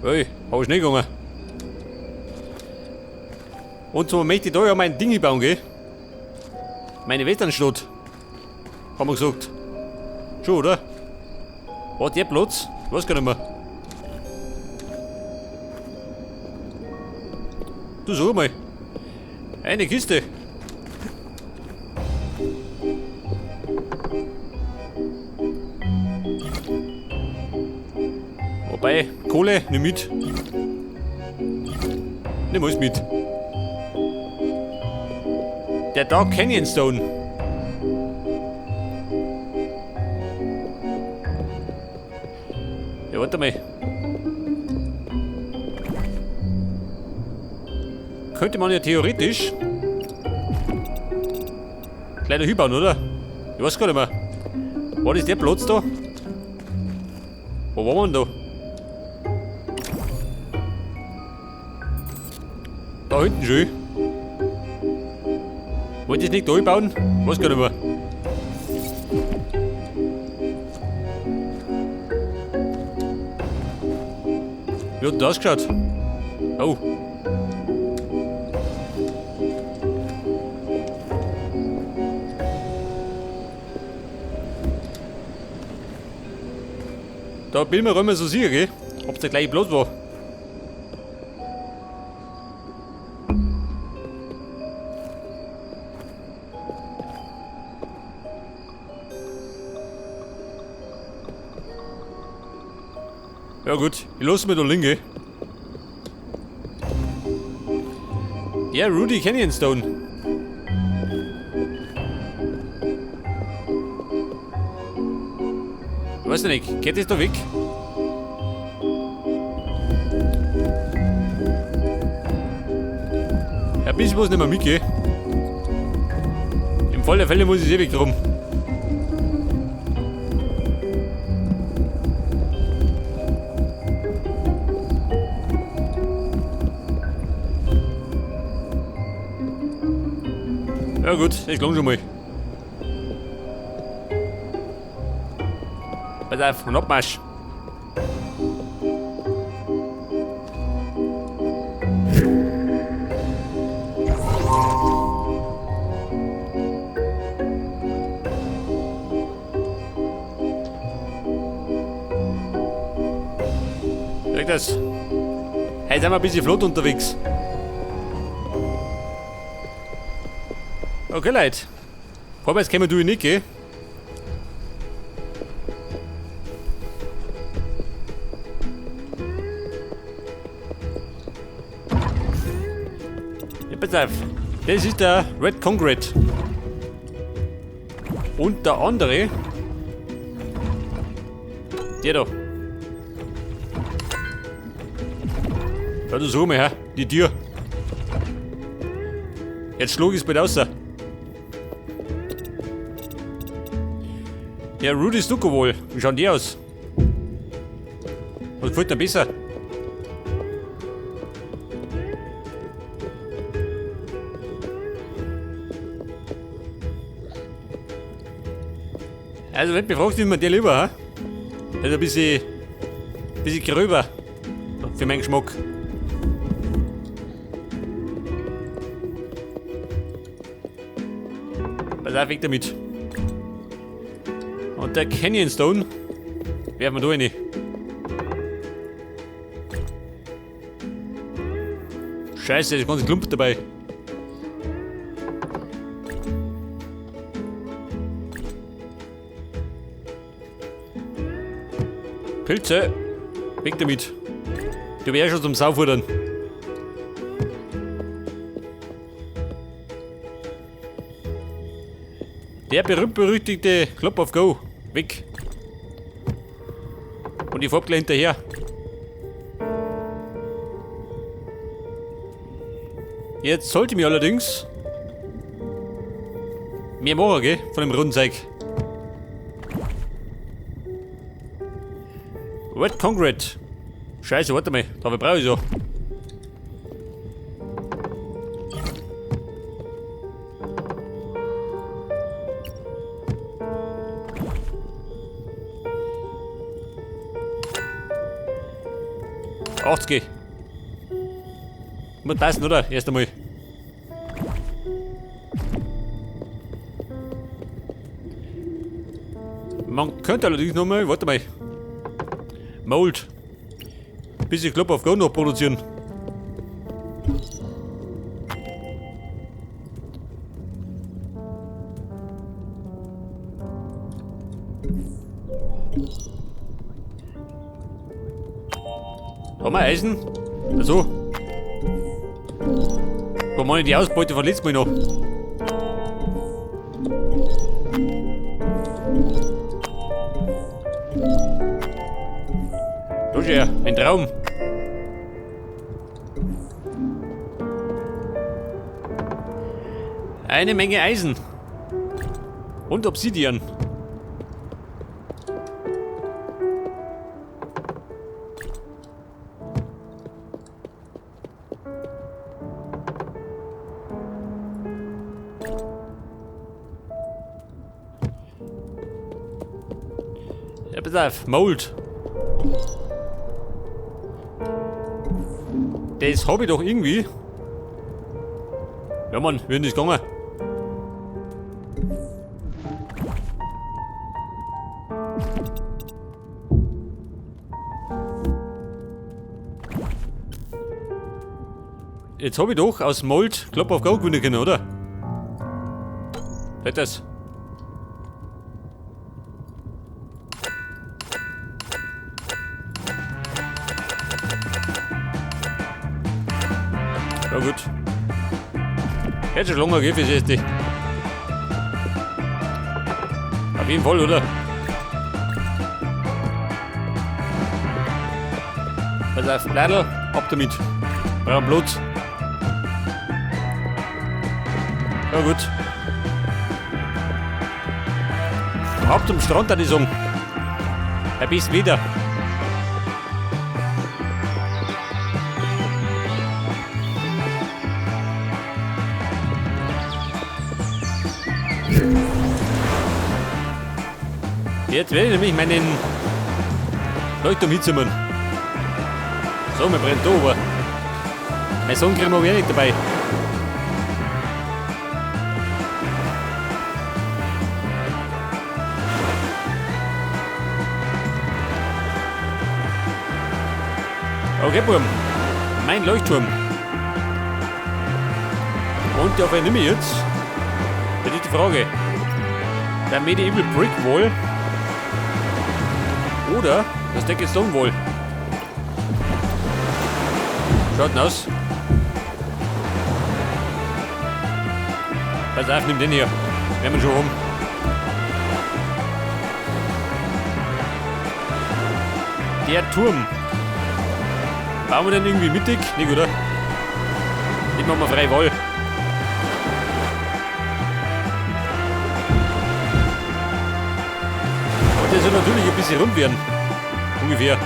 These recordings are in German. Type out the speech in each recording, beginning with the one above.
Ey, hab ich nicht gegangen. Und so möchte ich da ja mein Ding bauen, gell? Meine Westernstadt. Haben wir gesagt. Schon, oder? Hat der Platz? Weiß gar nicht mehr. Du sag mal. Eine Kiste. Wobei, Kohle, nimm mit. Nimm alles mit. Der Dark Canyon Stone. Ja, warte mal. Könnte man ja theoretisch gleich da hinbauen, oder? Ich weiß gar nicht mehr. War das der Platz da? Wo waren wir denn da? Da hinten schon. Wollte ich nicht da hinbauen? Weiß gar nicht mehr. Wie hat denn das ausgeschaut? Oh. Da bin ich mir immer so sicher, gell? Ob es der gleiche Platz war. Ja gut, ich lasse mir da liegen. Ja, Rudy Canyon Stone. Ich weiß nicht, geht das da weg? Ein bisschen was nicht mehr mitgehen. Im Fall der Fälle muss ich ewig drum. Ja gut, ich klang schon mal. Pass auf, und Abmarsch. Sag das. Heute sind wir ein bisschen flott unterwegs. Okay, Leute. Vorwärts kommen wir nicht, gell? Ja, pass auf. Das ist der Red Concrete. Und der andere. Der da. Schau du so mal her. Die Tür. Jetzt schlug ich es bald raus. Der Rudy Stucco wohl. Wie schauen die aus? Was gefällt dir besser? Also wenn du mich fragst, wie man der lieber, ha? Also ein bisschen gröber. Für meinen Geschmack. Pass auf, weg damit. Und der Canyon Stone werfen wir da rein. Scheiße, das ganze Klump dabei. Pilze, weg damit. Du wärst schon zum Saufudern. Der berühmt-berüchtigte Club of Go. Weg. Und ich fahr gleich hinterher. Jetzt sollte ich mir allerdings mehr machen, gell? Von dem Rundenzeug. Red Concrete. Scheiße, warte mal. Dafür brauche ich so. 80. Muss passen, oder? Erst einmal. Man könnte allerdings nochmal, warte mal. Mold. Bisschen Club of Go noch produzieren. Haben wir Eisen? Also. Wo meine die Ausbeute von letztem Mal noch? Da ist er, ein Traum. Eine Menge Eisen. Und Obsidian. Ja, pass auf, Mold. Das hab ich doch irgendwie. Ja Mann, wie ist das gegangen? Jetzt hab ich doch aus Mold Club of Go gewinnen können, oder? Vielleicht das. Ja gut. Hätte schon lange gegeben fürs Erste. Auf jeden Fall, oder? Pass auf, Bladel, ab damit. Brauchen Blut. Ja gut. Ab zum Strand, da die sagen. Da bist du wieder. Jetzt werde ich nämlich meinen Leuchtturm hinzimmern. So, mir brennt da oben. Mein Sohn kriegen wir aber nicht dabei. Okay, Buben. Mein Leuchtturm. Und auf einen nehme ich jetzt. Das ist die Frage. Der Medieval Brick Wall oder das Deck Stone Wall. Schaut denn aus? Pass auf, nimm den hier. Werden wir schon um. Der Turm. Bauen wir den irgendwie mittig? Nicht, oder? Nicht machen wir freie Wahl. Und der soll natürlich ein bisschen rund werden. Ungefähr.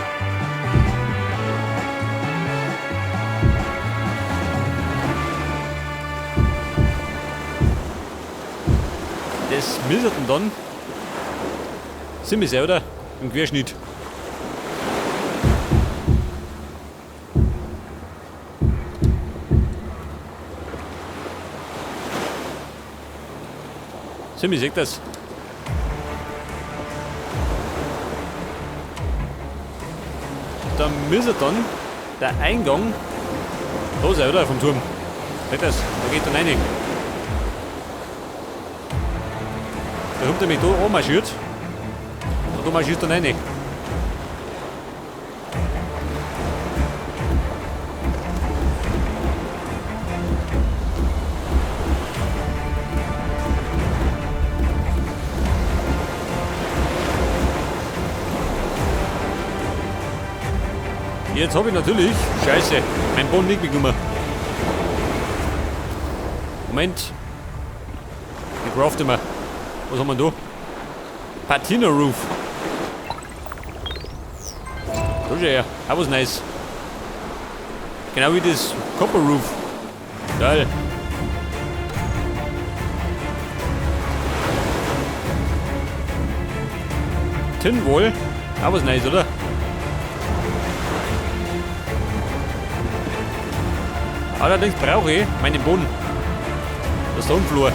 Das müsste dann ziemlich sehr, oder? Im Querschnitt. Ziemlich seht das. Da müsste dann der Eingang da sein, oder? Vom Turm. Seht das? Da geht dann rein. Da kommt er mich da anmarschiert. Und da marschiert dann rein. Jetzt habe ich natürlich, scheiße, mein Boden nicht mitgenommen. Moment. Ich crafte mal. Was haben wir da? Patina Roof. Da ist er. Auch was nice. Genau wie das Copper Roof. Geil. Tin Wall. Auch was nice, oder? Allerdings brauche ich meinen Boden. Das ist der Unflur.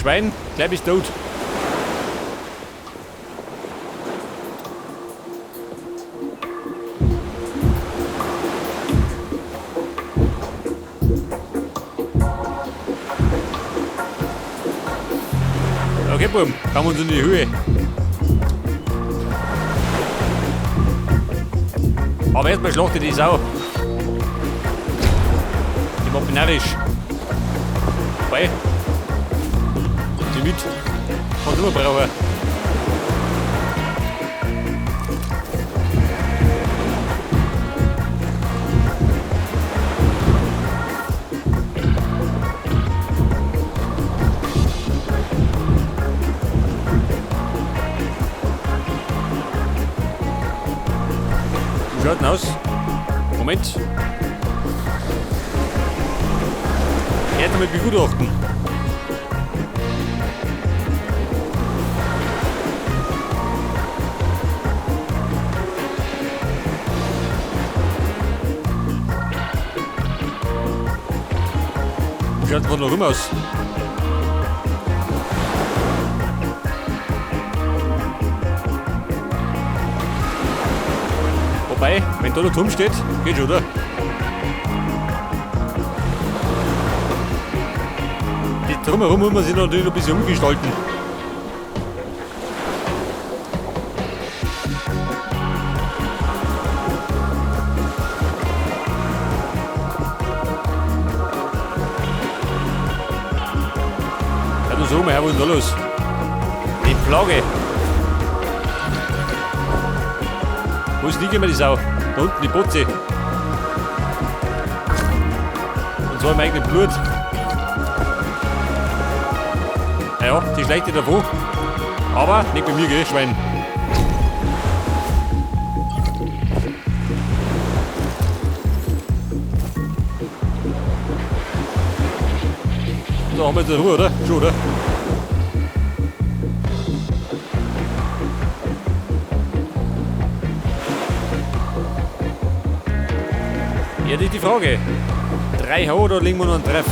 Schwein, gleich bist du tot. Okay, Buben, kommen wir uns in die Höhe. Aber erstmal schlachte die Sau. Die macht mich narrisch. Vorbei. Die mit. Was immer brauchen. Wie schaut denn aus? Moment. Erst einmal begutachten. Wie schaut es noch rum aus? Wobei, wenn da noch Turm steht, geht schon, oder? Die drumherum muss man sich natürlich noch ein bisschen umgestalten. Ja, so, mal, was ist da los? Die Flagge. Wo ist liegen wir die Sau? Da unten die Botze. Und zwar im eigenen Blut. Naja, die schleicht dir davon. Aber nicht bei mir, gell, Schwein. Da haben wir jetzt Ruhe, oder? Schon, oder? Ja, das ist die Frage. 3 H oder legen wir noch einen Treff?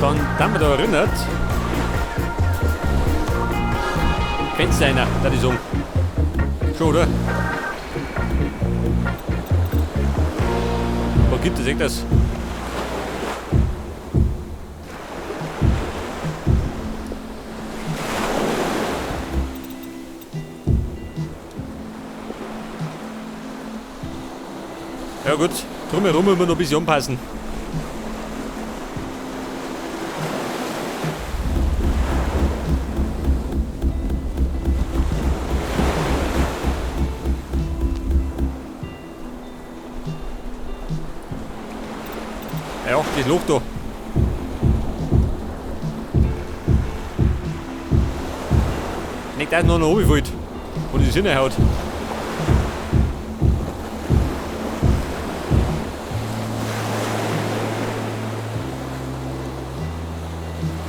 Dann haben wir da erinnert. Fenster einer, da die Song. Schon, oder? Wo gibt es das? Ja gut, drumherum müssen wir noch ein bisschen anpassen. Ja, das Loch da. Nicht, dass noch nach oben fällt und die Sinne haut.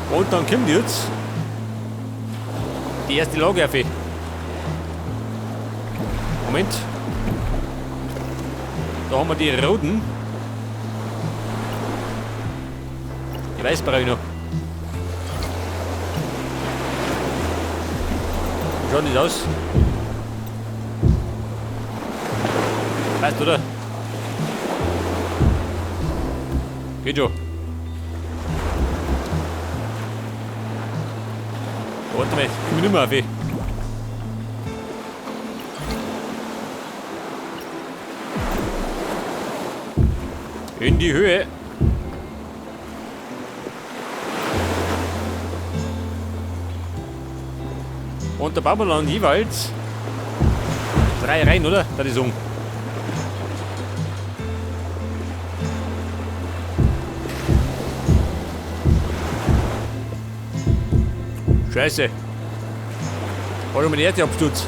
Und dann kommt jetzt die erste Lage auf. Moment. Da haben wir die roten. Die Weißbraune noch. Wie schaut das aus? Passt, oder? Geht schon. Warte mal, ich komme nicht mehr auf. In die Höhe. Und da bauen wir dann jeweils 3 Reihen, oder? Da die sagen. Scheiße. Hol mal die Erde Absturz.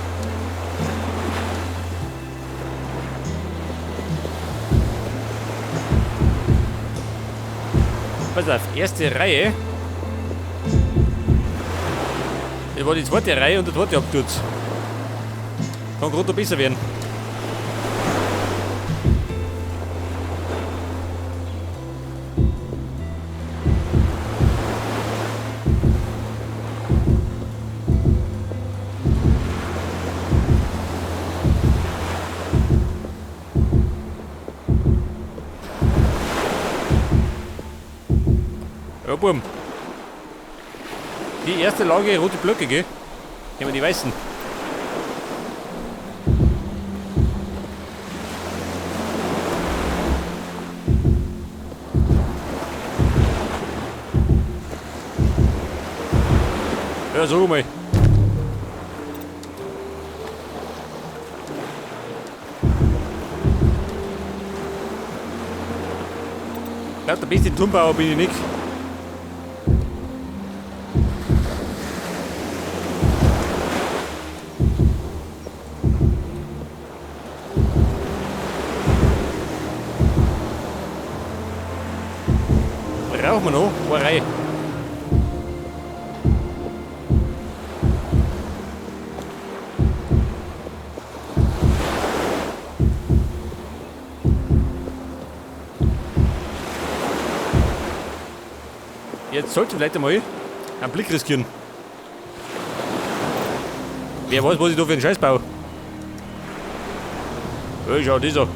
Pass auf, erste Reihe. Das war die zweite Reihe und der zweite Absturz. Kann gerade noch besser werden. Ja, Buben. Die erste Lage rote Blöcke, gell? Nehmen wir die weißen. Ja, so mal. Ich glaube, der beste Turmbauer bin ich nicht. Brauchen wir noch eine Reihe. Jetzt sollte vielleicht einmal einen Blick riskieren. Wer weiß, was ich da für einen Scheiß baue. Ja, schau, dieser.